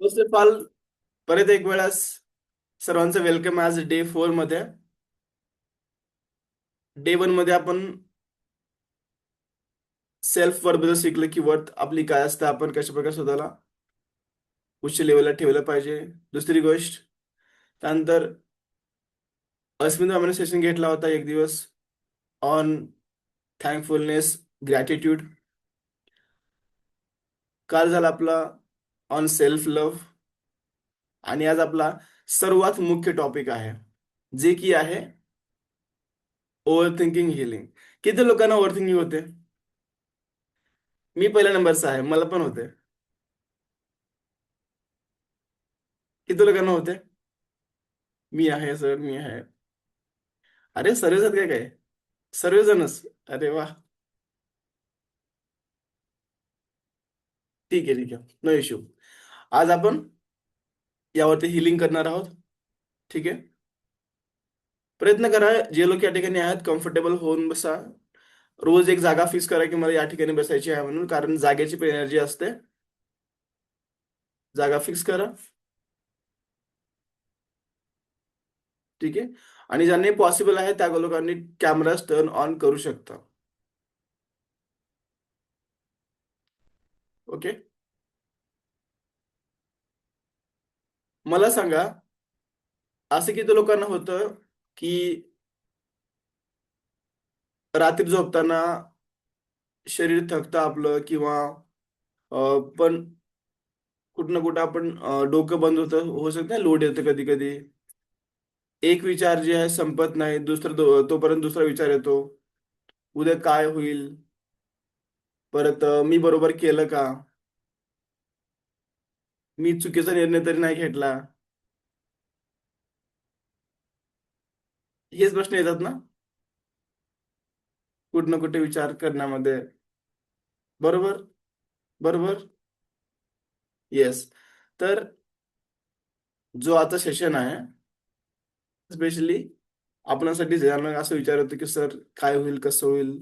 First of all, परत एक वेळेस सर्वांचं वेलकम आज डे 4 मध्ये. डे 1 मध्ये आपण सेल्फ वर्थ बद्दल शिकलं की वर्थ आपली काय असतं, आपण कशा प्रकारे स्वतःला उच्च लेवलला ठेवलं पाहिजे. दुसरी गोष्ट, त्यानंतर अस्मिता मॅमने सेशन घेतला होता एक दिवस ऑन थँकफुलनेस, ग्रॅटिट्यूड. काल झाला आपला ऑन सेल्फ लव्ह. आणि आज आपला सर्वात मुख्य टॉपिक आहे, जे की आहे ओव्हर थिंकिंग हिलिंग. किती लोकांना ओव्हर थिंकिंग होते? मी पहिल्या नंबरचा आहे, मला पण होते. किती लोकांना होते? मी आहे सर, मी आहे. अरे सर्वजण काय काय, सर्वजणच. अरे वा. ठीक आहे, ठीक आहे, नो इश्यू. आज आपण यावरती हिलिंग करणार आहोत. ठीक आहे. प्रयत्न करा, जे लोक या ठिकाणी आहेत कम्फर्टेबल होऊन बसा. रोज एक जागा फिक्स करा की मला या ठिकाणी बसायची आहे म्हणून, कारण जागेची पण एनर्जी असते. जागा फिक्स करा. ठीक आहे. आणि ज्यांनी पॉसिबल आहे त्या लोकांनी कॅमेरा टर्न ऑन करू शकता. ओके. मला सांगा, असं किती लोकांना होतं की रात्री झोपताना शरीर थकतं आपलं, किंवा पण कुठं ना कुठं आपण डोकं बंद होतं, होऊ शकतं लोड येतं कधी कधी. एक विचार जे आहे संपत नाही, तोपर्यंत दुसरा विचार येतो. उद्या काय होईल, परत मी बरोबर केलं का, मी चुकीचा निर्णय तरी नाही घेतला. हेच प्रश्न येतात ना कुठं ना कुठे विचार करण्यामध्ये. बरोबर. बरोबर. येस. तर जो आता सेशन आहे, स्पेशली आपणासाठी ज्यांना असं विचार होतं की सर काय होईल, कसं होईल.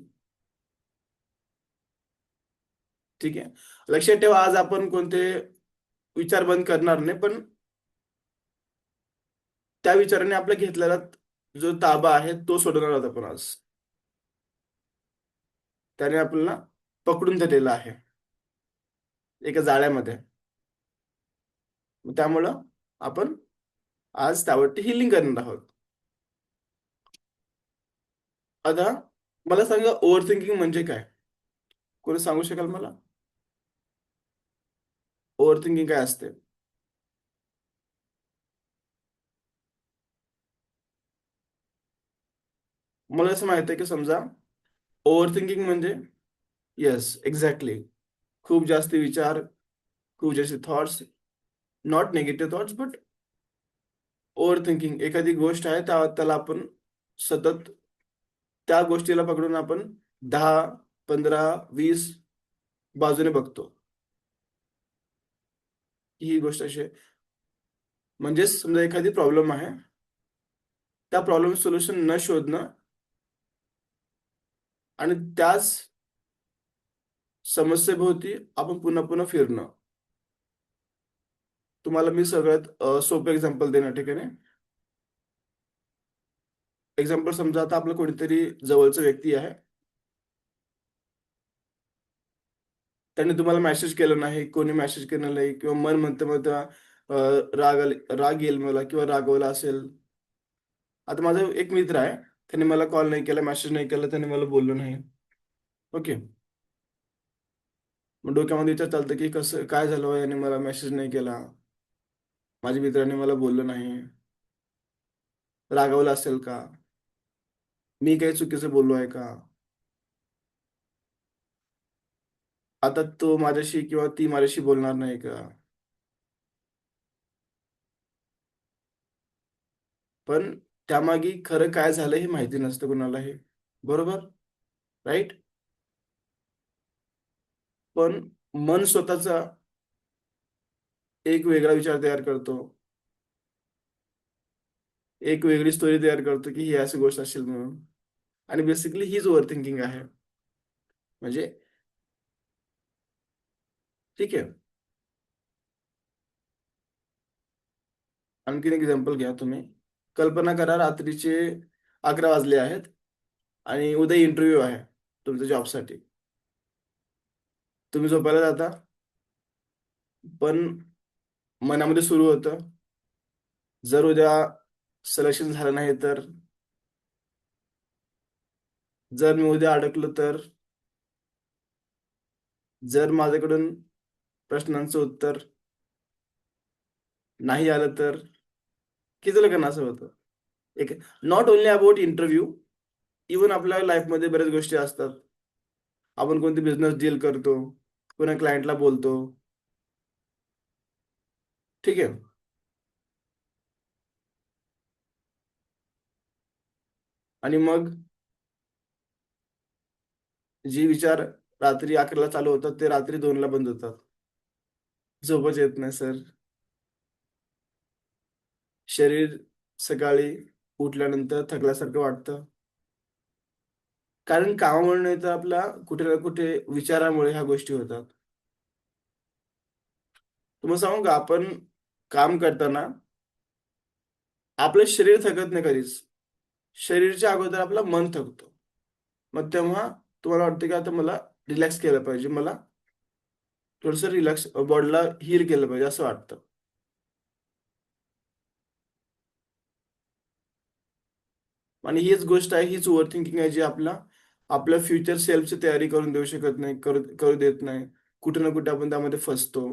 ठीक आहे. लक्षात ठेवा, आज आपण कोणते विचार बंद करणार नाही, पण त्या विचाराने आपला घेतलेला जो ताबा आहे तो सोडवणार आहोत आपण आज. त्याने आपल्याला पकडून धरलेला आहे एका जाळ्यामध्ये. त्यामुळं आपण आज त्यावरती हिलिंग करणार आहोत. आता मला सांगा, ओव्हर थिंकिंग म्हणजे काय? कोणी सांगू शकाल मला? ओव्हर थिंकिंग काय असते? मला असं माहित आहे की समजा ओव्हर थिंकिंग म्हणजे, येस एक्झॅक्टली, खूप जास्त विचार, खूप जास्त thoughts. Not negative thoughts, but over thinking एखादी गोष्ट आहे त्याला आपण सतत त्या गोष्टीला पकडून आपण 10, 15, 20 बाजूने बघतो. ही गोष्ट अशी आहे. म्हणजे समजा एखादी प्रॉब्लेम आहे, त्या प्रॉब्लेम सोल्युशन न शोधणं आणि त्याच समस्येभोवती आपण पुन्हा पुन्हा फिरणं. तुम्हाला मी सगळ्यात सोपं एक्झाम्पल देण्या ठिकाणी. एक्झाम्पल समजा, आता आपलं कोणीतरी जवळचा व्यक्ती आहे, त्याने तुम्हाला मेसेज केलं नाही, कोणी मेसेज केलं नाही, किंवा मन म्हणतं म्हणतं राग येईल मला किंवा रागवला असेल. आता माझा एक मित्र आहे, त्याने मला कॉल नाही केला, मेसेज नाही केला, त्याने मला बोललो नाही. ओके. मग डोक्यामध्ये विचार चालतं की कसं काय झालं याने मला मेसेज नाही केला, माझ्या मित्राने मला बोललं नाही, रागवलं असेल का, मी काही चुकीचं बोललो आहे का, आता तो माझ्याशी किंवा ती माझ्याशी बोलणार नाही का. पण त्यामागे खरं काय झालं हे माहिती नसतं कुणालाही. बरोबर. राईट. पण मन स्वतःचा एक वेगळा विचार तयार करतो, एक वेगळी स्टोरी तयार करतो की ही अशी गोष्ट असेल म्हणून. आणि बेसिकली हीच ओव्हर थिंकिंग आहे. म्हणजे, ठीक आहे. आणखीन एक्झाम्पल घ्या तुम्ही. कल्पना करा रात्रीचे 11 वाजले आहेत आणि उद्या इंटरव्ह्यू आहे तुमच्या जॉबसाठी. तुम्ही झोपायला जाता, पण मनामध्ये सुरू होतं, जर उद्या सिलेक्शन झालं नाही तर, जर मी उद्या अडकलो तर, जर माझ्याकडून प्रश्नांचं उत्तर नाही आलं तर, किती लोकांना असं होतं. एक not only about interview, even आपल्या लाईफमध्ये बऱ्याच गोष्टी असतात. आपण कोणते बिझनेस डील करतो, कोणा क्लायंटला बोलतो, ठीक आहे. आणि मग जे विचार रात्री 11ला चालू होतात ते रात्री 2ला बंद होतात. झोपच येत नाही सर. शरीर सकाळी उठल्यानंतर थकल्यासारखं वाटतं. कारण कामामुळे नाही तर आपला कुठे ना कुठे विचारामुळे ह्या गोष्टी होतात. तुम्हाला सांगू का, आपण काम करताना आपलं शरीर थकत नाही कधीच. शरीरच्या अगोदर आपलं मन थकतं. मग तेव्हा तुम्हाला वाटतं की आता मला रिलॅक्स केलं पाहिजे. मला थोडंसं रिलॅक्स बॉडीला हील केलं पाहिजे असं वाटतं. आणि हीच गोष्ट आहे, हीच ओव्हर थिंकिंग आहे जी आपल्या फ्युचर सेल्फची तयारी करून देऊ शकत नाही, करू करू देत नाही. कुठे ना कुठे आपण त्यामध्ये फसतो.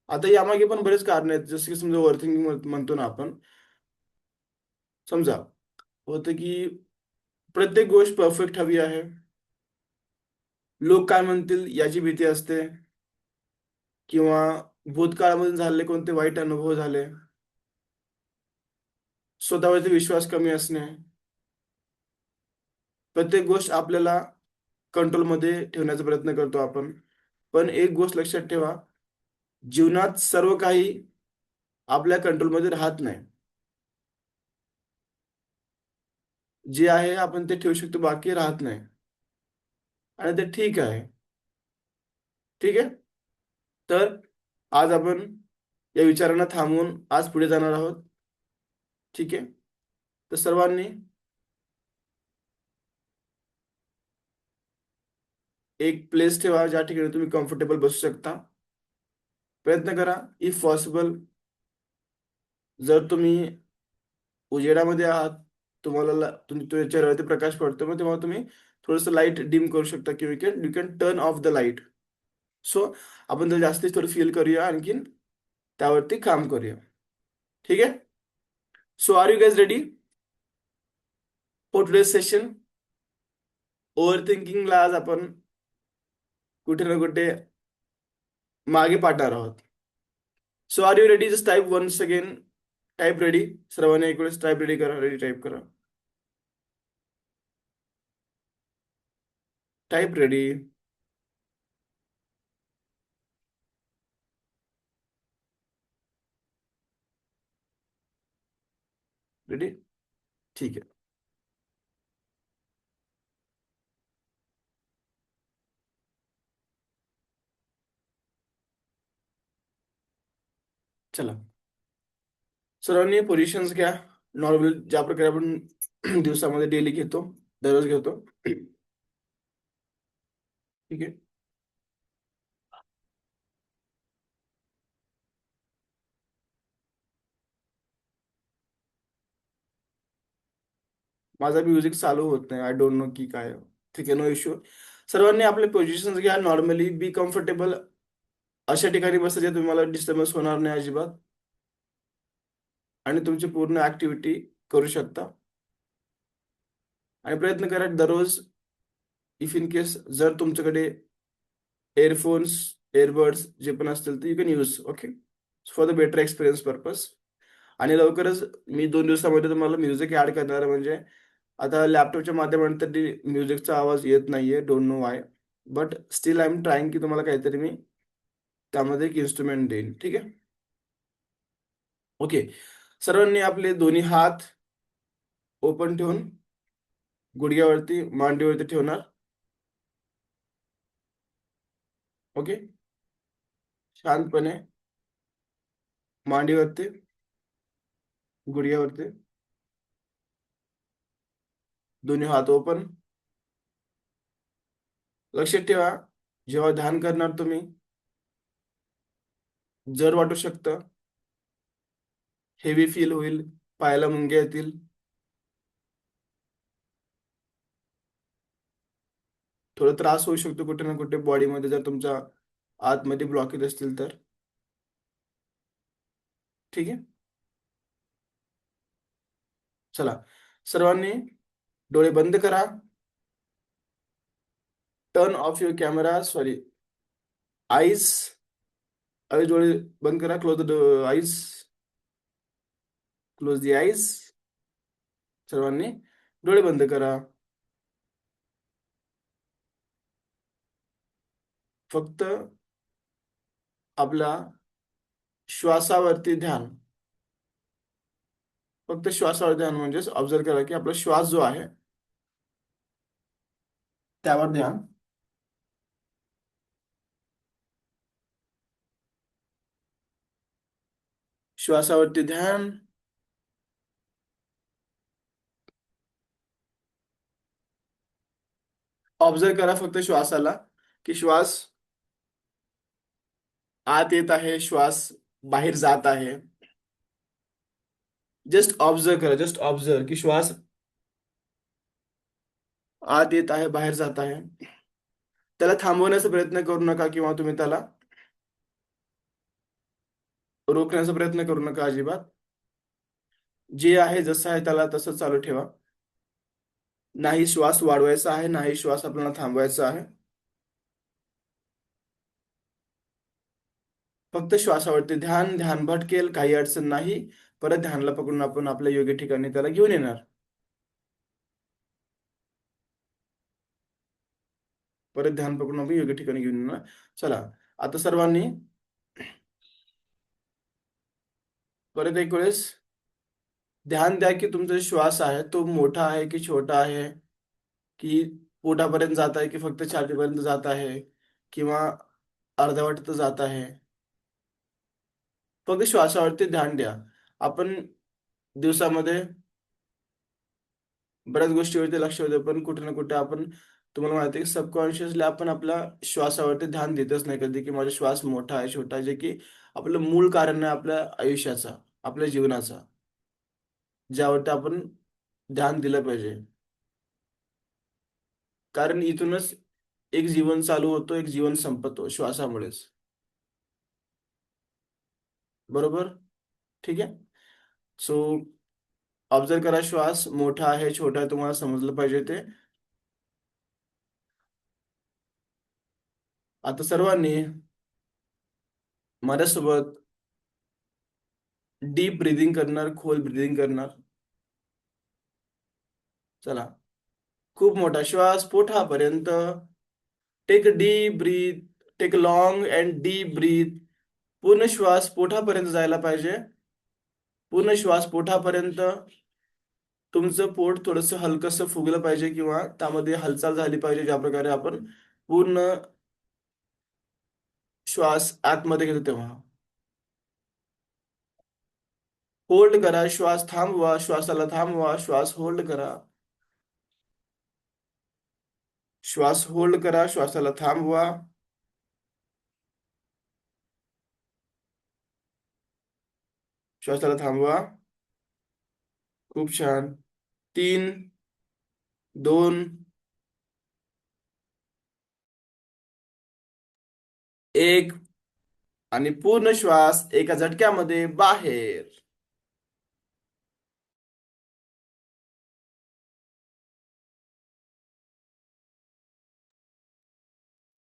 आता यामागे पण बरेच कारण आहेत. जसं की समजा ओव्हर थिंकिंग म्हणतो ना आपण. समजा होतं की प्रत्येक गोष्ट परफेक्ट हवी आहे. लोक काय म्हणतील याची भीती असते, किंवा भूतकाळामध्ये झालेले कोणते वाईट अनुभव झाले, स्वतःवरती विश्वास कमी असणे. प्रत्येक गोष्ट आपल्याला कंट्रोलमध्ये ठेवण्याचा प्रयत्न करतो आपण. पण एक गोष्ट लक्षात ठेवा, जीवनात सर्व काही आपल्या कंट्रोलमध्ये राहत नाही. जे आहे आपण ते ठेवू शकतो, बाकी राहत नाही. आणि ते ठीक आहे. ठीक आहे? तर आज आपण या विचारांना थांबवून आज पुढे जाणार आहोत. ठीक आहे? तर सर्वांनी एक प्लेस ठेवा ज्या ठिकाणी तुम्ही कम्फर्टेबल बसू शकता. प्रयत्न करा इफ पॉसिबल, जर तुम्ही उजेडामध्ये आहात, तुम्हाला तुमच्या चेहऱ्यावरती प्रकाश पडतो, मग तेव्हा तुम्ही थोडंसं लाईट डिम करू शकता, किंवा you can turn off the light. So आपण जर जास्तीत थोडं फील करूया, आणखीन त्यावरती काम करूया. ठीक आहे? So are you guys ready for today session? Over थिंकिंगला आज आपण कुठे ना कुठे मागे पाडणार आहोत. So are you ready? Just type once again. Type ready. सर्वांनी एक वेळेस टाईप रेडी करा. रेडी टाईप करा. Type ready. रेडी? ठीक आहे. चला, सर्वांनी पोझिशन्स घ्या. नॉर्मल ज्या प्रकारे आपण दिवसामध्ये डेली घेतो, दररोज घेतो. ठीक आहे. माझा म्युझिक चालू होत नाही. आय डोंट नो की काय. ठीक आहे, नो इश्यू. सर्वांनी आपले पोझिशन्स घ्या. Normally be comfortable. अशा ठिकाणी बसा जे तुम्हाला डिस्टर्बन्स होणार नाही अजिबात, आणि तुमची पूर्ण ऍक्टिव्हिटी करू शकता. आणि प्रयत्न करा दररोज, इफ इन केस जर तुमच्याकडे एअरफोन्स, एअरबड्स जे पण असतील तर you can use. Okay, for the better experience purpose. आणि लवकरच मी 2 दिवसामध्ये तुम्हाला म्युझिक ऍड करणार आहे. म्हणजे आता लॅपटॉपच्या माध्यमातून तरी म्युझिकचा आवाज येत नाहीये, don't know Y. But still I am trying की तुम्हाला काहीतरी मी त्यामध्ये एक इन्स्ट्रुमेंट देईन. ठीक आहे? ओके. सर्वांनी आपले दोन्ही हात ओपन ठेवून गुडघ्यावरती, मांडीवरती ठेवणार. ओके. शांतपणे मांडीवरती, गुडघ्यावरती, दोन्ही हात ओपन. लक्षात ठेवा, जेव्हा ध्यान करणार तुम्ही, जर वाटू शकतं, हेवी फील होईल, पायाला मुंग्या येतील, थोडा त्रास होऊ शकतो कुठे ना कुठे बॉडीमध्ये, जर तुमच्या आतमध्ये ब्लॉकेज असतील तर. ठीक आहे. चला, सर्वांनी डोळे बंद करा. Turn off your camera, sorry, eyes. Eyes, डोळे बंद करा. Close the eyes. Close the eyes. सर्वांनी डोळे बंद करा. फक्त आपला श्वासावरती ध्यान. फक्त श्वासावर ध्यान म्हणजेच ऑब्झर्व करा की आपला श्वास जो आहे त्यावर ध्यान. श्वासावरती ध्यान. ऑब्झर्व करा फक्त श्वासाला, की श्वास आत येत आहे, श्वास बाहेर जात आहे. जस्ट ऑब्झर्व करा, जस्ट ऑब्झर्व की श्वास आत येत आहे, बाहेर जात आहे. त्याला थांबवण्याचा प्रयत्न करू नका किंवा तुम्ही त्याला रोखण्याचा प्रयत्न करू नका अजिबात. जे आहे जसं आहे त्याला तसं चालू ठेवा. नाही श्वास वाढवायचा आहे, नाही श्वास आपल्याला थांबवायचा आहे. फक्त श्वासावरती ध्यान. ध्यान भटकेल, काही अडचण नाही. परत ध्यानला पकडून आपण आपल्या योग्य ठिकाणी त्याला घेऊन येणार. परत ध्यान पकडून आपण योग्य ठिकाणी घेऊन येणार. चला, आता सर्वांनी परत एक वेळेस ध्यान द्या की तुमचा श्वास आहे तो मोठा आहे की छोटा आहे, की पोटापर्यंत जात आहे की फक्त छातीपर्यंत जात आहे, किंवा अर्धवट जात आहे. फक्त श्वासावरती ध्यान द्या. आपण दिवसामध्ये बऱ्याच गोष्टीवरती लक्ष देतो, पण कुठे ना कुठे आपण, तुम्हाला माहिती आहे की सबकॉन्शियसली आपण आपल्या श्वासावरती ध्यान देतच नाही कधी, की माझा श्वास मोठा आहे, छोटा आहे, जे की आपलं मूळ कारण आहे आपल्या आयुष्याचा, आपल्या जीवनाचा, ज्यावरती आपण ध्यान दिलं पाहिजे. कारण इथूनच एक जीवन चालू होतो, एक जीवन संपतो श्वासामुळेच. बरोबर? ठीक आहे. सो ऑब्झर्व करा, श्वास मोठा आहे, छोटा आहे, तुम्हाला समजलं पाहिजे ते. आता सर्वांनी माझ्यासोबत डीप ब्रिदिंग करणार, खोल ब्रिदिंग करणार. चला, खूप मोठा श्वास पोटापर्यंत. Take deep breath. Take long and deep breath. पूर्ण श्वास पोटापर्यंत जायला पाहिजे. पूर्ण श्वास पोटापर्यंत. तुमचं पोट थोडंसं हलकंसं फुगलं पाहिजे किंवा त्यामध्ये हालचाल झाली पाहिजे, ज्या प्रकारे आपण पूर्ण श्वास आतमध्ये घेतो तेव्हा. होल्ड करा, श्वास थांबवा, श्वासाला थांबवा, श्वास होल्ड करा. श्वास होल्ड करा, श्वासाला थांबवा. श्वासाला थांबवा. खूप छान. 3, 2, 1. आणि पूर्ण श्वास एका झटक्यामध्ये बाहेर.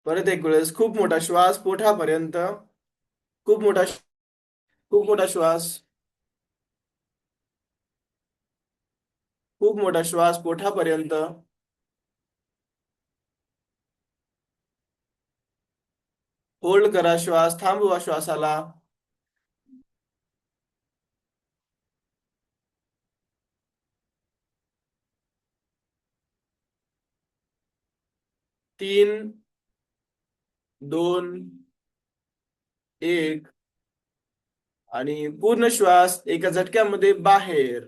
परत एक वेळेस खूप मोठा श्वास पोटापर्यंत. खूप मोठा, खूप मोठा श्वास. खूप मोठा श्वास पोटापर्यंत. होल्ड करा श्वास, थांबवा श्वासाला. 3, 2, एक. आणि पूर्ण श्वास एका झटक्यामध्ये बाहेर.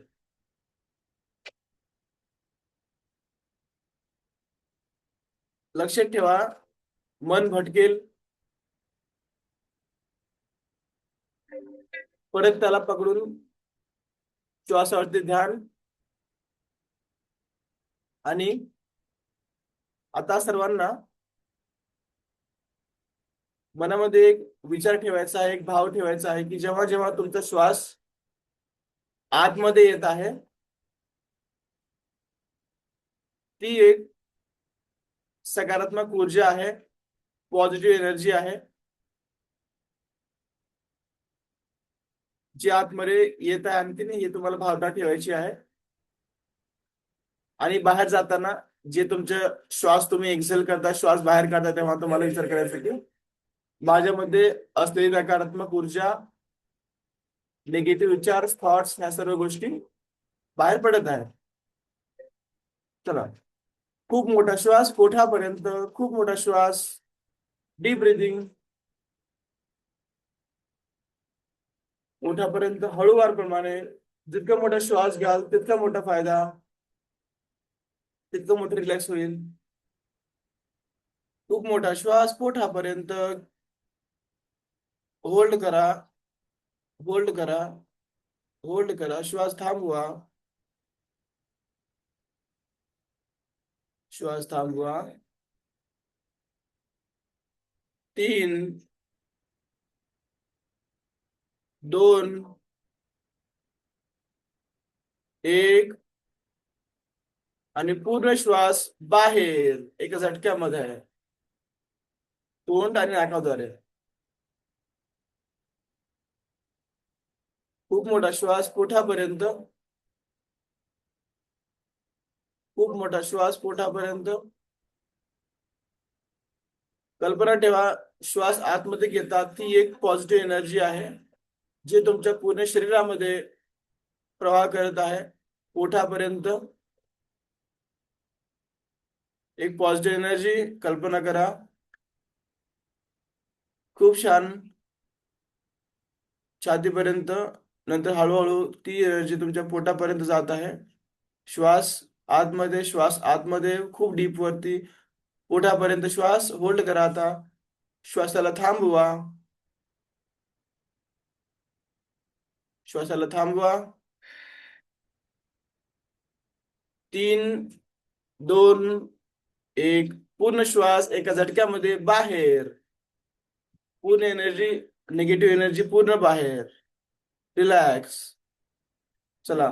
लक्षात ठेवा, मन भटकेल, परत त्याला पकडून श्वासावरती ध्यान. आणि आता सर्वांना मनामध्ये एक विचार ठेवायचा आहे, एक भाव ठेवायचा आहे की जेव्हा जेव्हा तुमचा श्वास आतमध्ये येत आहे, ती एक सकारात्मक ऊर्जा आहे, पॉझिटिव्ह एनर्जी आहे, जी आतमध्ये येत आहे. आणि ती नाही, हे तुम्हाला भावना ठेवायची आहे. आणि बाहेर जाताना जे तुमचे श्वास तुम्ही एक्सेल करता, श्वास बाहेर काढता, तेव्हा तुम्हाला विचार करायचा की माझ्यामध्ये असलेली नकारात्मक ऊर्जा, निगेटिव्ह विचार, थॉट्स, ह्या सर्व गोष्टी बाहेर पडत आहेत. चला, खूप मोठा श्वास पोटापर्यंत, खूप मोठा श्वास, डीप ब्रिदिंग. मोठ्यापर्यंत हळूवार प्रमाणे, जितका मोठा श्वास घ्याल तितका मोठा फायदा, तितकं मोठं रिलॅक्स होईल. खूप मोठा श्वास पोटापर्यंत होल्ड करा, होल्ड करा, होल्ड करा. श्वास थांबवा, श्वास थांबवा. 3, 2, 1. आणि पूर्ण श्वास बाहेर एका झटक्यामध्ये, तोंड आणि नाकाद्वारे. खूप मोठा श्वास पोटापर्यंत, खूप मोठा श्वास पोटापर्यंत. कल्पना ठेवा, श्वास आतमध्ये घेतात, ती एक पॉझिटिव्ह एनर्जी आहे, जे तुमच्या पूर्ण शरीरामध्ये प्रवाह करत आहे. पोटापर्यंत एक पॉझिटिव्ह एनर्जी कल्पना करा. खूप छान. छातीपर्यंत, नंतर हळूहळू ती एनर्जी तुमच्या पोटापर्यंत जात आहे. श्वास आतमध्ये, श्वास आतमध्ये, खूप डीप वरती पोटापर्यंत. श्वास होल्ड करा. आता श्वासाला थांबवा, श्वासाला थांबवा. 3, 2, 1. पूर्ण श्वास एका झटक्यामध्ये बाहेर. पूर्ण एनर्जी, निगेटिव्ह एनर्जी पूर्ण बाहेर. रिलॅक्स. चला,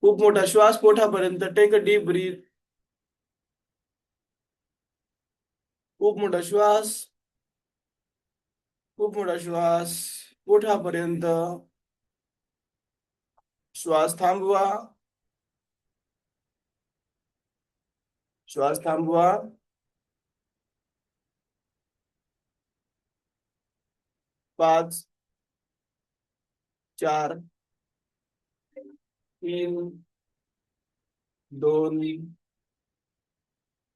खूप मोठा श्वास पोटापर्यंत. Take a deep breath. खूप मोठा श्वास, खूप मोठा श्वास पोटापर्यंत. श्वास थांबवा, श्वास थांबवा. 5, 4, 3, 2,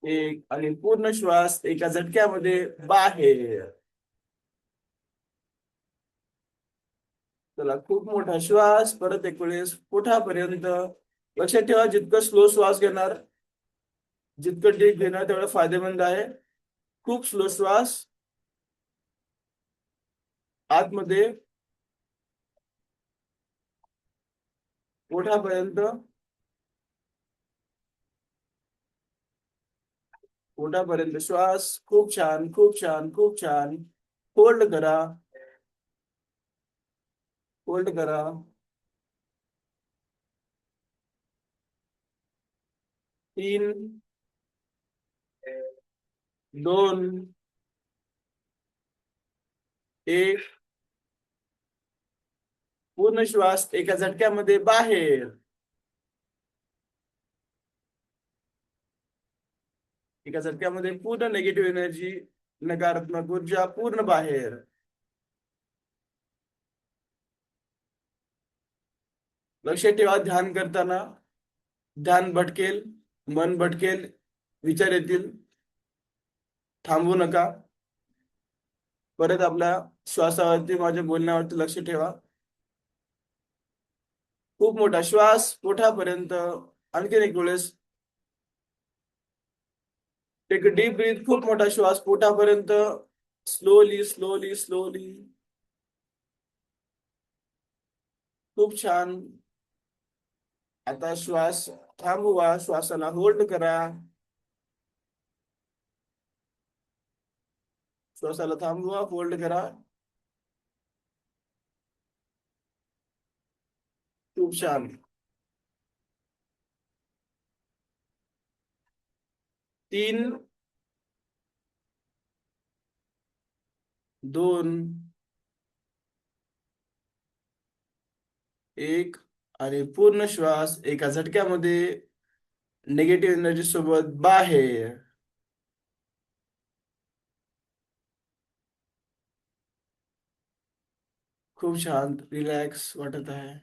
1. आणि पूर्ण श्वास एका झटक्यामध्ये बाहेर. चला, खूप मोठा श्वास परत एक वेळेस पोटापर्यंत. लक्षात ठेवा, जितकं स्लो श्वास घेणार, जितकं डीप घेणार, तेवढं फायदेमंद आहे. खूप स्लो श्वास आतमध्ये पोटापर्यंत, पोटापर्यंत श्वास. खूप छान, खूप छान, खूप छान. होल्ड करा, होल्ड करा. 3, 2, 1. पूर्ण श्वास एका झटक्यामध्ये बाहेर. एका झटक्यामध्ये पूर्ण निगेटिव्ह एनर्जी, नकारात्मक ऊर्जा पूर्ण बाहेर. लक्षात ठेवा, ध्यान करताना ध्यान भटकेल, मन भटकेल, विचार येतील. थांबू नका. परत आपल्या श्वासावरती, माझ्या बोलण्यावरती लक्ष ठेवा. खूप मोठा श्वास पोटापर्यंत. आणखीन एक वेळेस. Take deep breath. खूप मोठा श्वास पोटापर्यंत. Slowly slowly slowly. खूप छान. आता श्वास थांबवा. श्वासाला होल्ड करा. श्वासाला थांबवा, होल्ड करा. खूप छान. 3, 2, 1. आणि पूर्ण श्वास एका झटक्यामध्ये निगेटिव्ह एनर्जी सोबत बाहेर. खूप छान रिलॅक्स वाटत आहे.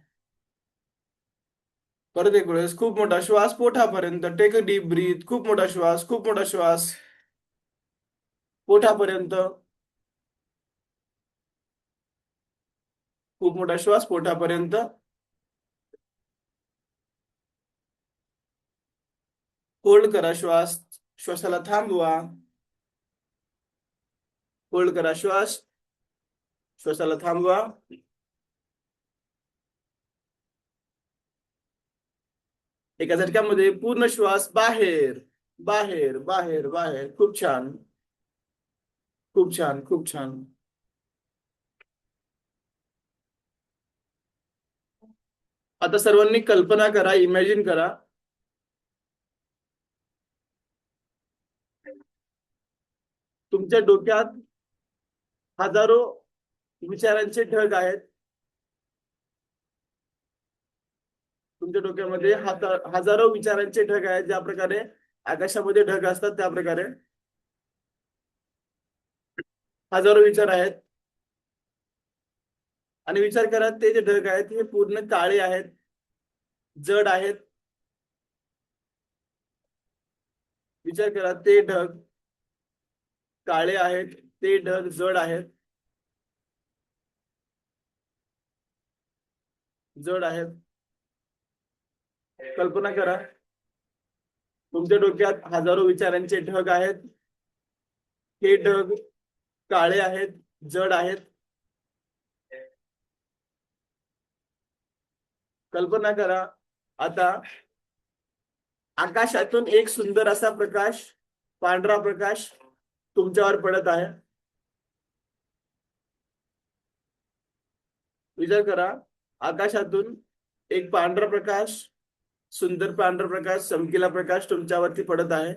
परत एक वेळेस खूप मोठा श्वास पोटापर्यंत. Take a deep breath. खूप मोठा श्वास, खूप मोठा श्वास पोटापर्यंत. खूप मोठा श्वास पोटापर्यंत. होल्ड करा श्वास. श्वासाला थांबवा. होल्ड करा श्वास. श्वासाला थांबवा. एका झटक्यामध्ये पूर्ण श्वास बाहेर, बाहेर, बाहेर, बाहेर. खूप छान. खूप छान. खूप छान. आता सर्वांनी कल्पना करा, इमॅजिन करा. तुमच्या डोक्यात हजारो विचारांचे ढग आहेत. तुमच्या डोक्यामध्ये हजारो विचारांचे ढग आहेत. ज्या प्रकारे आकाशामध्ये ढग असतात त्या प्रकारे हजारो विचार आहेत. आणि विचार करा, ते जे ढग आहेत हे पूर्ण काळे आहेत, जड आहेत. विचार करा, ते ढग काळे आहेत, ते ढग जड आहेत, जड आहेत. कल्पना करा, तुमच्या डोक्यात हजारो विचारांचे ढग आहेत. हे ढग काळे आहेत, जड आहेत. कल्पना करा, आता आकाशातून एक सुंदर असा प्रकाश, पांढरा प्रकाश तुमच्यावर पडत आहे. विचार करा, आकाशातून एक पांढरा प्रकाश, सुंदर पांढरा प्रकाश, चमकीला प्रकाश तुमच्यावरती पडत आहे.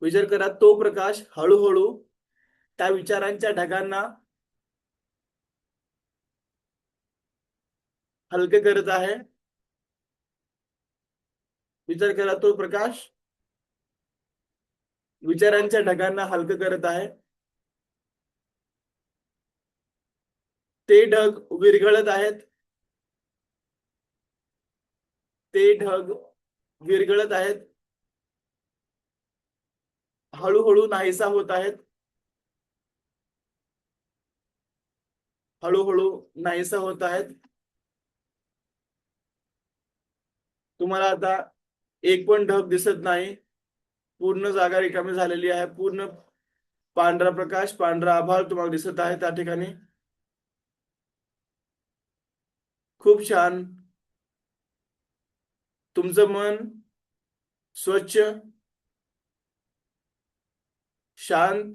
विचार करा, तो प्रकाश हळूहळू त्या विचारांच्या ढगांना हलके करत आहे. विचार करा, तो प्रकाश विचारांच्या ढगांना हलकं करत आहे. ते ढग विरघळत आहेत. ते ढग विरघळत आहेत. हळूहळू नाहीसा होत आहेत. हळूहळू नाहीसा होत आहेत. तुम्हाला आता एक पण ढग दिसत नाही. पूर्ण जागा रिकामी झालेली आहे. पूर्ण पांढरा प्रकाश, पांढरा आभाळ तुम्हाला दिसत आहे त्या ठिकाणी. खूप छान. तुमचं मन स्वच्छ, शांत,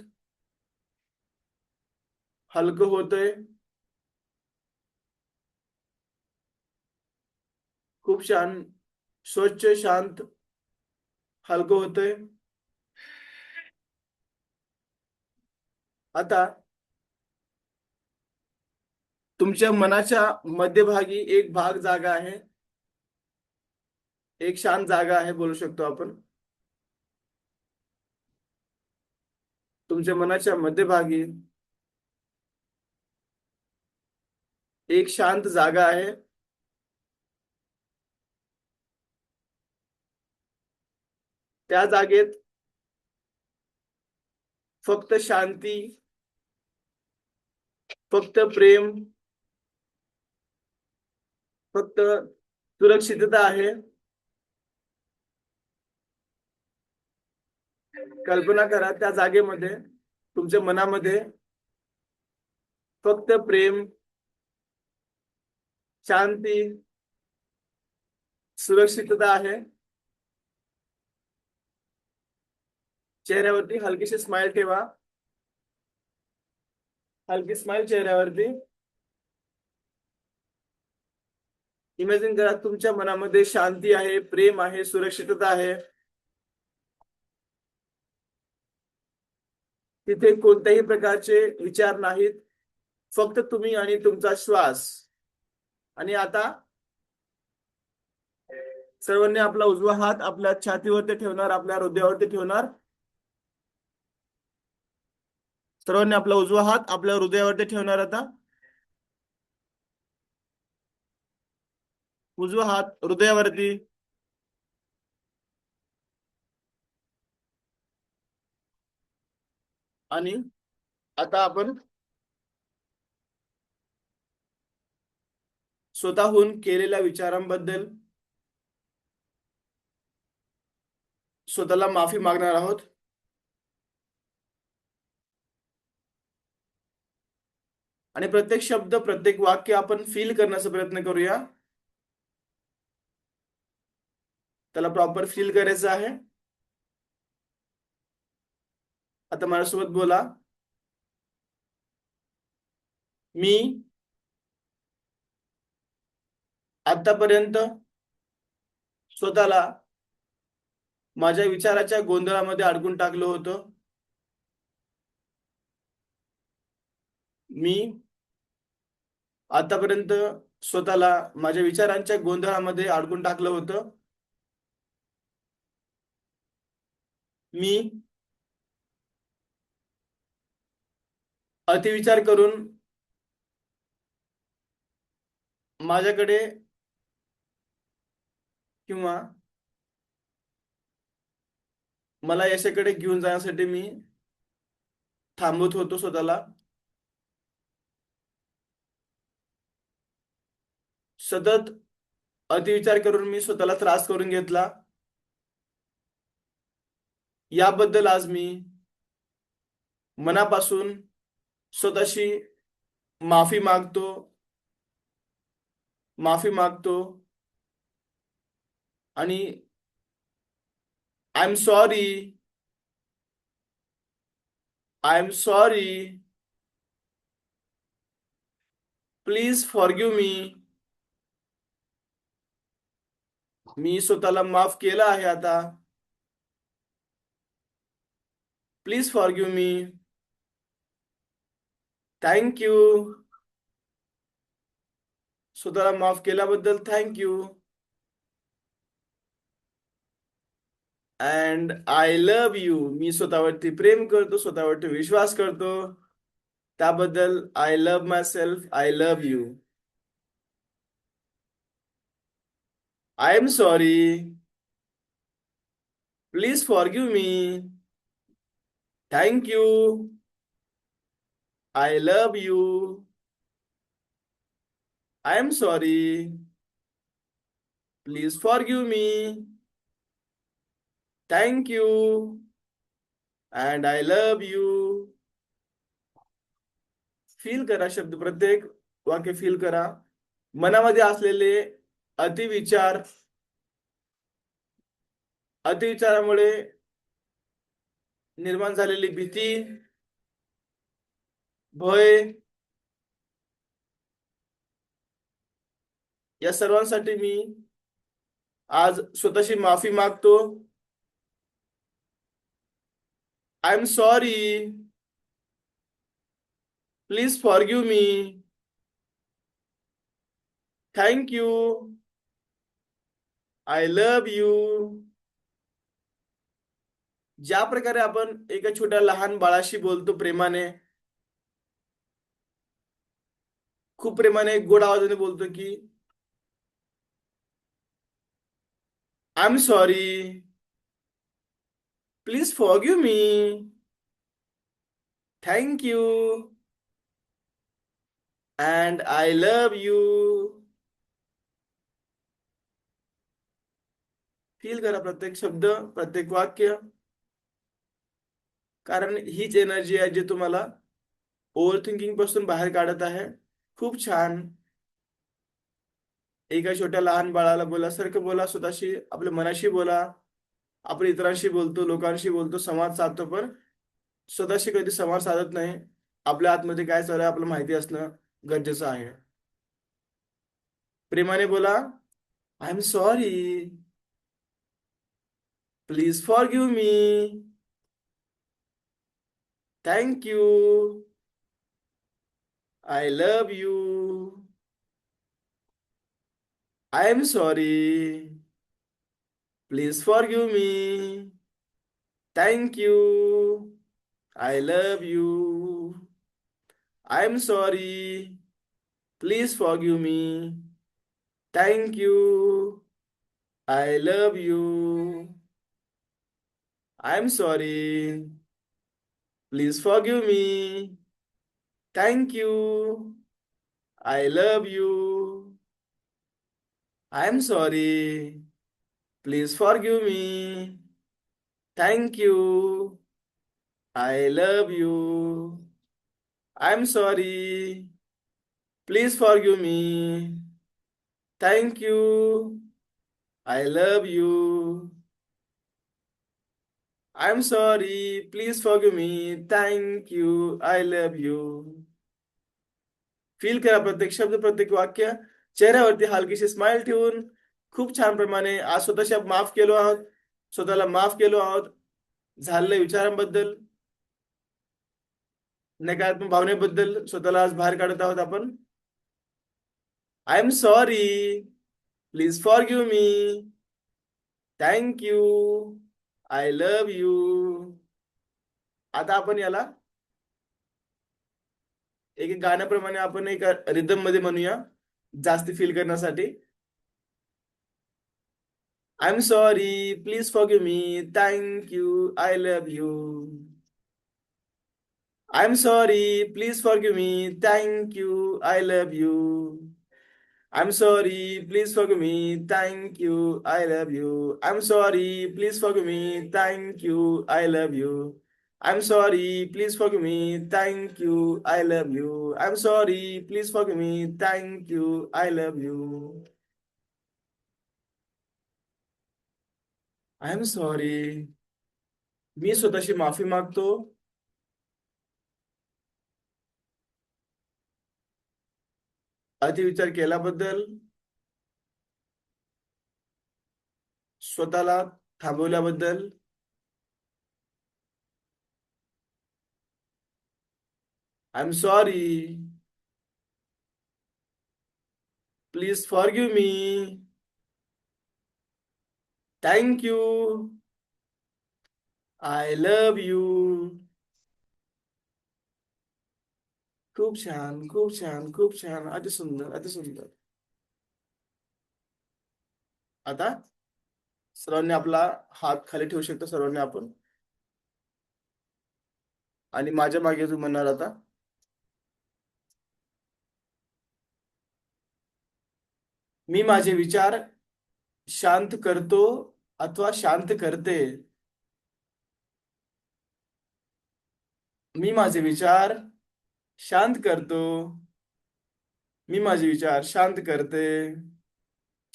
हलकं होतंय. खूप छान. स्वच्छ, शांत, हलकं होतंय. आता तुमच्या मनाच्या मध्यभागी एक भाग जागा आहे. एक शांत जागा आहे बोलू शकतो आपण. तुमच्या मनाच्या मध्यभागी एक शांत जागा आहे. त्या जागेत फक्त शांती, फक्त प्रेम, फक्त सुरक्षितता आहे. कल्पना करा त्या जागेमध्ये तुमच्या मनामध्ये फक्त प्रेम, शांती, सुरक्षितता आहे. चेहऱ्यावरती हलकीशी स्माइल ठेवा, हलकी स्माइल चेहऱ्यावरती. इमॅजिन करा तुमच्या मनामध्ये शांती आहे, प्रेम आहे, सुरक्षितता आहे. तिथे कोणत्याही प्रकारचे विचार नाहीत, फक्त तुम्ही आणि तुमचा श्वास. आणि आता सर्वांनी आपला उजवा हात आपल्या छातीवरती ठेवणार, आपल्या हृदयावरती ठेवणार. सर्वांनी आपला उजवा हात आपल्या हृदयावरती ठेवणार. आता उजवा हात हृदयावरती. आणि आता आपण स्वतःहून केलेल्या विचारांबद्दल स्वतःला माफी मागणार आहोत. आणि प्रत्येक शब्द, प्रत्येक वाक्य आपण फील करण्याचा प्रयत्न करूया. त्याला प्रॉपर फील करायचं आहे. आता माझ्यासोबत बोला. मी आतापर्यंत स्वतःला माझ्या विचाराच्या गोंधळामध्ये अडकून टाकलं होतं. मी आतापर्यंत स्वतःला माझ्या विचारांच्या गोंधळामध्ये अडकून टाकलं होतं. मी अतिविचार करून माझ्याकडे किंवा मला यशाकडे घेऊन जाण्यासाठी मी थांबवत होतो स्वतःला. सतत अतिविचार करून मी स्वतःला त्रास करून घेतला. याबद्दल आज मी मनापासून स्वतःशी माफी मागतो, माफी मागतो. आणि I am sorry, I am sorry, please forgive me. मी स्वतःला माफ केलं आहे आता. Please forgive me. Thank you. स्वतःला माफ केल्याबद्दल thank you. And I love you. मी स्वतःवरती प्रेम करतो, स्वतःवरती विश्वास करतो. त्याबद्दल I love myself, I love you. I am sorry, please forgive me. Thank you. I love you. I am sorry, please forgive me. Thank you. And I love you. Feel करा शब्द, प्रत्येक वाक्य feel करा. मनामध्ये असलेले अतिविचार, अतिविचारामुळे निर्माण झालेली भीती, भय, या सर्वांसाठी मी आज स्वतःशी माफी मागतो. I am sorry, please forgive me. Thank you. I love you. ज्या प्रकारे आपण एका छोट्या लहान बाळाशी बोलतो प्रेमाने, खूप प्रेमाने गोड आवाजाने बोलतो की I am sorry, please forgive me. Thank you. And I love you. Feel करा प्रत्येक शब्द, प्रत्येक वाक्य. कारण हीच एनर्जी आहे जी तुम्हाला ओव्हर थिंकिंग पासून बाहेर काढत आहे. खूप छान. एका छोट्या लहान बाळाला बोलासारखं बोला, स्वतःशी आपल्या मनाशी बोला. आपण इतरांशी बोलतो, लोकांशी बोलतो, संवाद साधतो, पण स्वतःशी कधी संवाद साधत नाही. आपल्या आतमध्ये काय चालू आहे आपल्याला माहिती असणं गरजेचं आहे. प्रेमाने बोला, I am sorry. Please forgive me. Thank you. I love you. I am sorry. Please forgive me. Thank you. I love you. I am sorry. Please forgive me. Thank you. I love you. I am sorry. Please forgive me. Thank you. I love you. I am sorry. Please forgive me. Thank you. I love you. I am sorry. Please forgive me. Thank you. I love you. I am sorry. Please forgive me. Thank you. I love you. Feel करा प्रत्येक शब्द, प्रत्येक वाक्य. चेहऱ्यावरती हलकीशी smile ठेवून खूप छान प्रमाणे आज स्वतःशी माफ केलो आहोत. स्वतःला माफ केलो आहोत. झालेल्या विचारांबद्दल, नकारात्मक भावनेबद्दल स्वतःला आज बाहेर काढत आहोत आपण. I am sorry. Please forgive me. Thank you. I love you. आता आपण याला एक गाण्याप्रमाणे आपण एक रिदम मध्ये म्हणूया, जास्त फील करण्यासाठी. I am sorry. Please forgive me. Thank you. I love you. I am sorry. Please forgive me. Thank you. I love you. I'm sorry, please forgive me. Thank you, I love you. I'm sorry, please forgive me. Thank you, I love you. I'm sorry, please forgive me. Thank you, I love you. I'm sorry, please forgive me. Thank you, I love you. I'm sorry. मी स्वतःशी माफी मागतो. अतिविचार केल्याबद्दल, स्वतःला थांबवल्याबद्दल. I'm sorry. Please forgive me. Thank you. I love you. खूप छान, खूप छान, खूप छान. अति सुंदर, अति सुंदर. आता सर्वांनी आपला हात खाली ठेवू शकतो, सर्वांनी आपण. आणि माझ्या मागे तू म्हणणार आता, मी माझे विचार शांत करतो अथवा शांत करते. मी माझे विचार शांत करतो. मी माझे विचार शांत करते.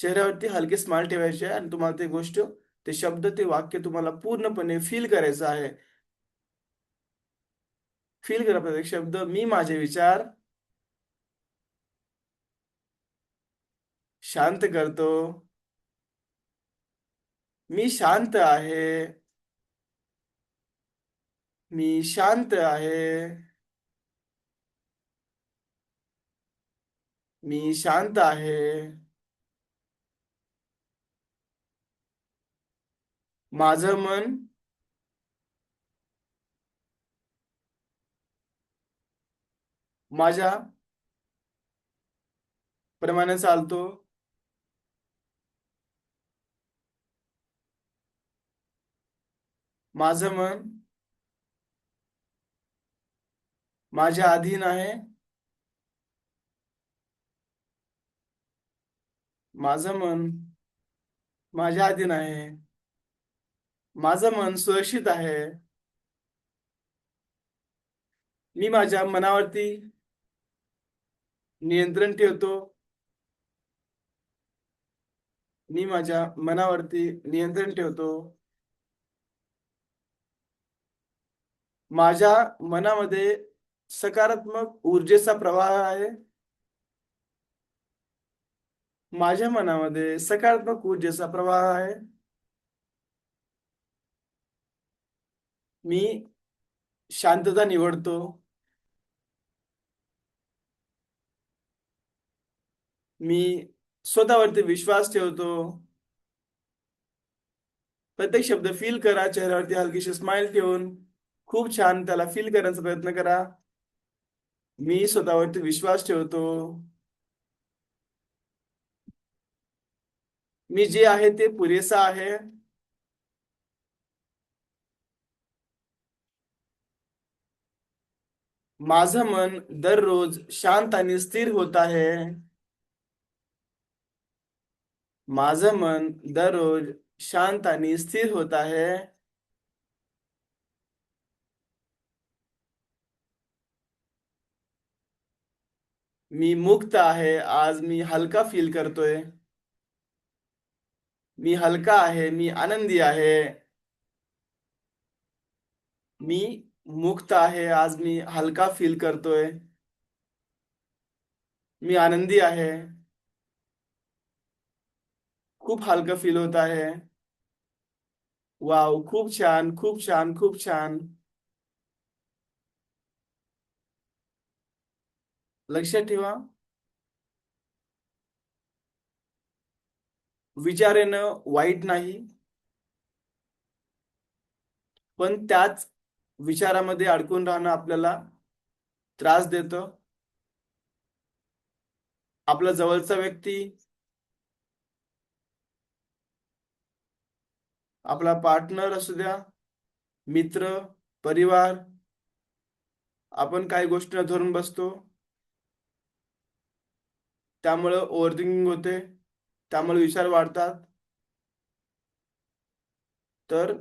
चेहऱ्यावरती हलके स्माइल ठेवायचे आणि तुम्हाला ते गोष्ट, ते शब्द, ते वाक्य तुम्हाला पूर्णपणे फील करायचं आहे. फील करा प्रत्येक शब्द. मी माझे विचार शांत करतो. मी शांत आहे. मी शांत आहे. मी शांत आहे. माझं मन माझ्या प्रमाणे चालतो. माझं मन माझ्या अधीन आहे. माझं मन माझ्या अधीन आहे. माझं मन सुरक्षित आहे. मी माझ्या मनावरती नियंत्रण ठेवतो. मी माझ्या मनावरती नियंत्रण ठेवतो. माझ्या मनामध्ये सकारात्मक ऊर्जेचा प्रवाह आहे. माझ्या मनामध्ये सकारात्मक ऊर्जेचा प्रवाह आहे. मी शांतता निवडतो. मी स्वतःवरती विश्वास ठेवतो. प्रत्येक शब्द फील करा, चेहऱ्यावरती हलकीशी स्माइल ठेवून खूप छान त्याला फील करण्याचा प्रयत्न करा. मी स्वतःवरती विश्वास ठेवतो. मी जे आहे ते पुरेसा आहे. माझं मन दररोज शांत आणि स्थिर होत आहे. माझं मन दररोज शांत आणि स्थिर होत आहे. मी मुक्त आहे. आज मी हलका फील करतोय. मी हलका आहे. मी आनंदी आहे. मी मुक्त आहे. आज मी हलका फील करतोय. मी आनंदी आहे. खूप हलका फील होत आहे. वाव, खूप छान, खूप छान, खूप छान. लक्षात ठेवा, विचार येणं वाईट नाही, पण त्याच विचारामध्ये अडकून राहणं आपल्याला त्रास देतं. आपला जवळचा व्यक्ती, आपला पार्टनर असू द्या, मित्र, परिवार, आपण काही गोष्टींना धरून बसतो. त्यामुळं ओव्हरथिंकिंग होते. त्यामुळे विचार वाढतात. तर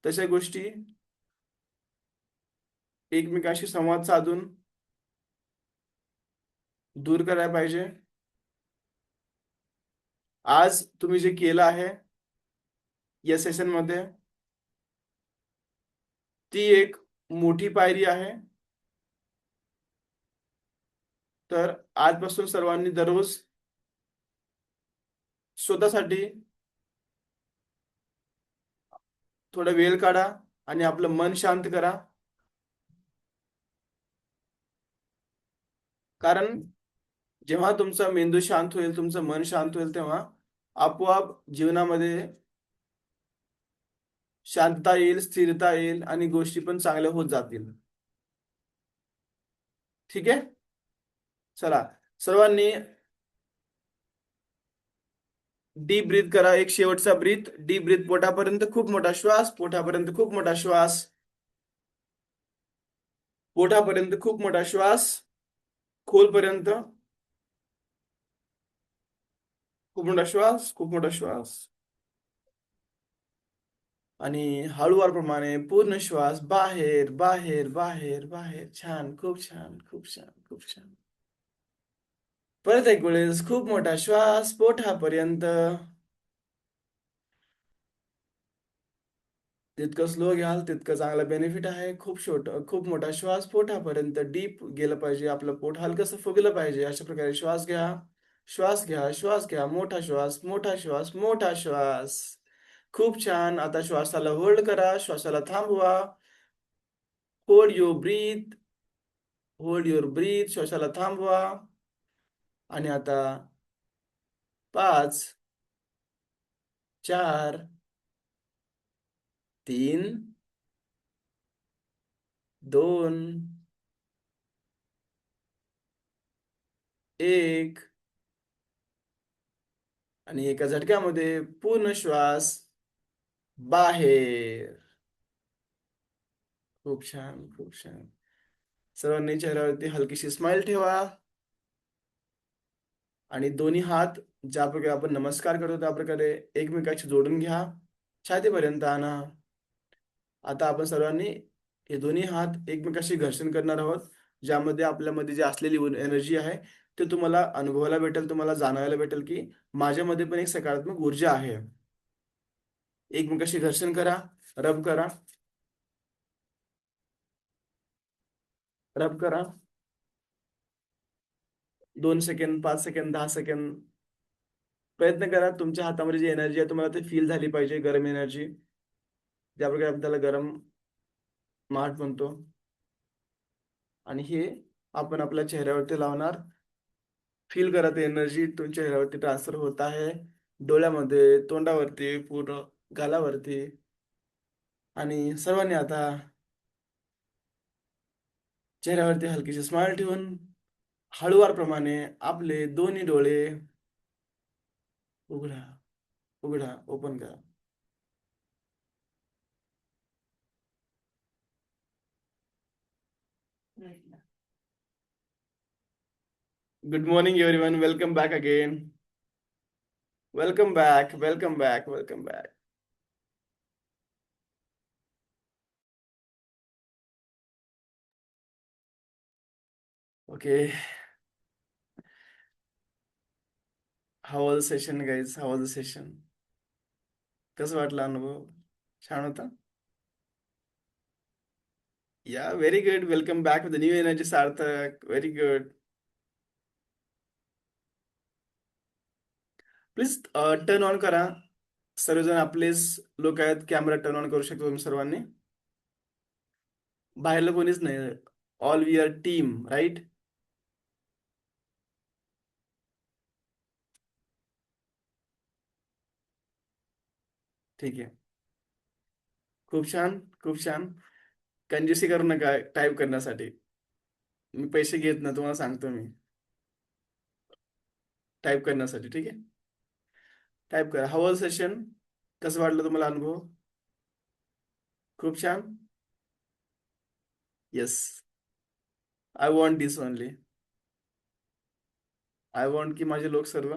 तशा गोष्टी एकमेकाशी संवाद साधून दूर करायला पाहिजे. आज तुम्ही जे केलं आहे या सेशन मध्ये, ती एक मोठी पायरी आहे. तर आजपासून सर्वांनी दररोज स्वतःसाठी थोडा वेळ काढा आणि आपलं मन शांत करा. कारण जेव्हा तुमचा मेंदू शांत होईल, तुमचं मन शांत होईल, तेव्हा आपोआप जीवनामध्ये शांतता येईल, स्थिरता येईल आणि गोष्टी पण चांगल्या होत जातील. ठीक आहे. चला, सर्वांनी डीप ब्रीथ करा. एक शेवटचा ब्रीथ, डीप ब्रीथ. पोटापर्यंत खूप मोठा श्वास, पोटापर्यंत खूप मोठा श्वास, पोटापर्यंत खूप मोठा श्वास, खोलपर्यंत खूप मोठा श्वास, खूप मोठा श्वास, आणि हळूवार प्रमाणे पूर्ण श्वास बाहेर, बाहेर, बाहेर, बाहेर. छान, खूप छान, खूप छान, खूप छान. परत एक वेळेस खूप मोठा श्वास पोटापर्यंत. जितकं स्लो घ्याल तितकं चांगला बेनिफिट आहे. खूप मोठा श्वास पोटापर्यंत डीप गेलं पाहिजे. आपलं पोट हलकंसं फुगलं पाहिजे. अशा प्रकारे श्वास घ्या. श्वास घ्या, श्वास घ्या. मोठा श्वास, मोठा श्वास, मोठा श्वास. खूप छान. आता श्वासाला होल्ड करा, श्वासाला थांबवा. Hold your breath, hold your breath. श्वासाला थांबवा. आणि आता 5, 4, 3, 2, 1, आणि एका झटक्यामध्ये पूर्ण श्वास बाहेर. खूप छान, खूप छान. सर्वांनी चेहऱ्यावरती हलकीशी स्माइल ठेवा आणि दोन्ही हात ज्या प्रकारे आपण नमस्कार करतो त्या प्रकारे एकमेकांशी जोडून घ्या. छातीपर्यंत आणा. आता आपण सर्वांनी हे दोन्ही हात एकमेकांशी घर्षण करणार आहोत. ज्यामध्ये आपल्यामध्ये जी असलेली एनर्जी आहे, ते तुम्हाला अनुभवायला भेटेल, तुम्हाला जाणवायला भेटेल, की माझ्यामध्ये पण एक सकारात्मक ऊर्जा आहे. एकमेकांशी घर्षण करा, रब करा, रब करा. 2 सेकंद, 5 सेकंद, 10 सेकंद प्रयत्न करा. तुमच्या हातामध्ये जी एनर्जी आहे तुम्हाला ते फील झाली पाहिजे, गरम एनर्जी. ज्याप्रकारे आपण त्याला गरम माठ म्हणतो. आणि हे आपण आपल्या चेहऱ्यावरती लावणार. फील करा ते एनर्जी तुमच्या चेहऱ्यावरती ट्रान्सफर होत आहे. डोळ्यामध्ये, तोंडावरती, पूर्ण गालावरती. आणि सर्वांनी आता चेहऱ्यावरती हलकीशी स्माइल ठेवून हळुवारप्रमाणे आपले दोन्ही डोळे उघडा, उघडा, ओपन करा. Good morning everyone. Welcome back again. Welcome back, welcome back, welcome back. Okay. How was the session guys? How was the session? कसं वाटलं अनुभव? छान होता? या, very good. Welcome back with new energy Sarthak. Very good. Please turn on करा. सर्वजण आपलेच लोक आहेत, कॅमेरा टर्न ऑन करू शकतो तुम्ही सर्वांनी. बाहेरला कोणीच नाही. All we are team, right? ठीक आहे. खूप छान, खूप छान. कंजूसी करू नका टाईप करण्यासाठी. मी पैसे घेत ना, तुम्हाला सांगतो मी. टाईप करण्यासाठी, ठीक आहे? टाईप करा. How was session? कसं वाटलं तुम्हाला अनुभव? खूप छान. Yes. I want this only. I want की माझे लोक सर्व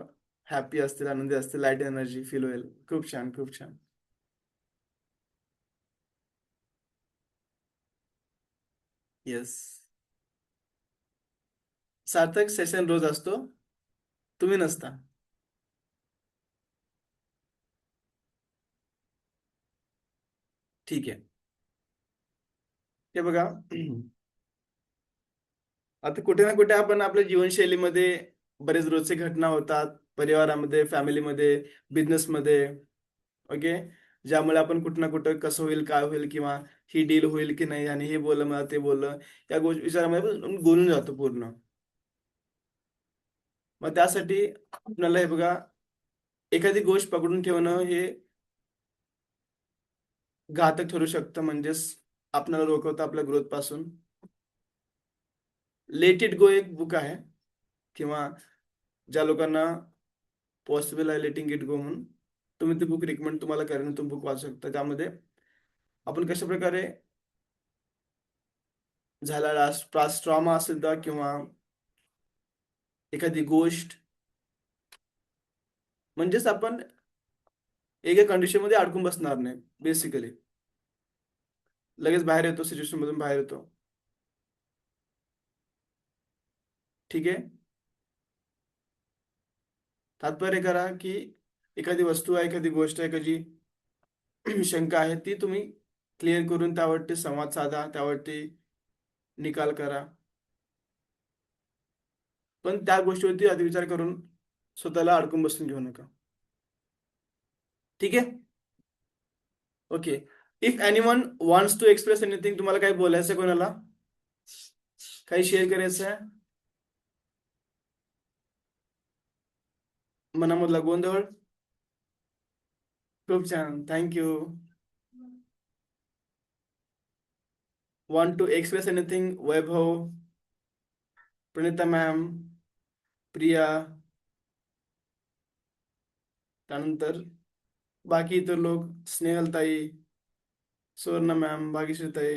हॅपी असतील, आनंदी असतील, लाईट एनर्जी फील होईल. खूप छान, खूप छान. येस. सार्थक सेशन रोज असतो, तुम्ही नसता. ठीक आहे. हे बघा. आता कुठे ना कुठे आपण आपल्या जीवनशैलीमध्ये बरेच रोजचे घटना होतात, परिवारामध्ये, फॅमिलीमध्ये, बिझनेसमध्ये. ओके. ज्यामुळे आपण कुठं ना कुठं कसं होईल, काय होईल, किंवा ही डील होईल की नाही, आणि हे बोललं मला ते बोललं, या गोष्टी विचारामध्ये आपण गोलून जातो पूर्ण. मग त्यासाठी आपल्याला हे बघा, एखादी गोष्ट पकडून ठेवणं हे घातक ठरू शकतं. म्हणजेच आपल्याला रोखवतं आपल्या ग्रोथ पासून. लेट इट गो एक बुक आहे, किंवा ज्या लोकांना पॉसिबल आहे लेटिंग इट गो म्हणून, तुम्ही ते बुक रिकमेंड तुम्हाला करेन, तुम्ही बुक वाचू शकता. त्यामध्ये आपण कशा प्रकारे झालेला ट्रॉमा असेल तर, किंवा एखादी गोष्ट, म्हणजेच आपण एका कंडिशन मध्ये अडकून बसणार नाही. बेसिकली लगेच बाहेर येतो, सिच्युएशन मधून बाहेर येतो. ठीक आहे. तात्पर्य करा की एखादी वस्तू आहे, एखादी गोष्ट आहे, एखादी शंका आहे, ती तुम्ही क्लिअर करून त्यावरती संवाद साधा, त्यावरती निकाल करा. पण त्या गोष्टीवरती अतिविचार करून स्वतःला अडकून बसून घेऊ नका. ठीक आहे. Okay. If anyone wants to express anything, तुम्हाला काही बोलायचं आहे कोणाला, काही शेअर करायचं आहे, मनामधला गोंधळ? खूप छान, thank you. Want to express anything? Vaibhav, Pranita ma'am, Priya, त्यानंतर बाकी इतर लोक, स्नेहलताई, सुवर्णा मॅम, भाग्यश्रीताई,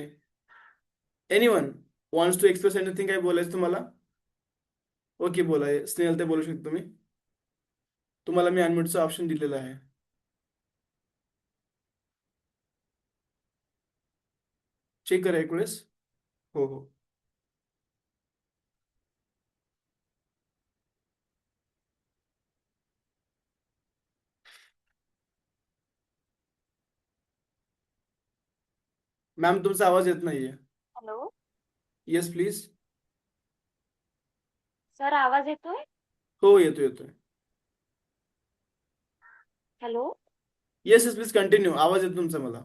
anyone wants to express anything? काय बोलायचं तुम्हाला? ओके, बोला. स्नेहलताई बोलू शकतो तुम्ही. तुम्हाला मी अनम्यूटचा ऑप्शन दिलेला आहे. चेक करा एक वेळेस. हो हो. मॅम तुमचा आवाज येत नाहीये. Hello yes please. सर, आवाज येतोय? हो, येतो येतोय. Hello. Yes yes, please continue. आवाज येतो तुमचा मला.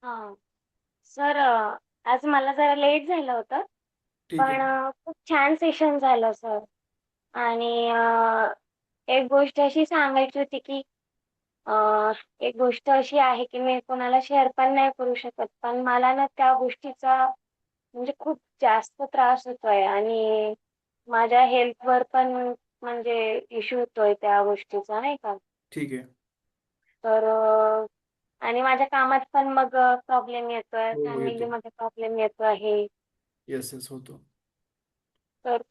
हां. सर, आज मला जरा लेट झालं होतं, ठीक आहे. पण खूप छान सेशन झालं सर. आणि एक गोष्ट अशी सांगायची होती की एक गोष्ट अशी आहे की मी कोणाला शेअर पण नाही करू शकत, पण मला ना त्या गोष्टीचा म्हणजे खूप जास्त त्रास होतोय आणि माझ्या हेल्थवर पण म्हणजे इश्यू होतोय त्या गोष्टीचा, नाही का? ठीक आहे. तर आणि माझ्या कामात पण मग प्रॉब्लेम येतोय, हो, येतो. फॅमिलीमध्ये प्रॉब्लेम येतो आहे. येस येस, होतो. तर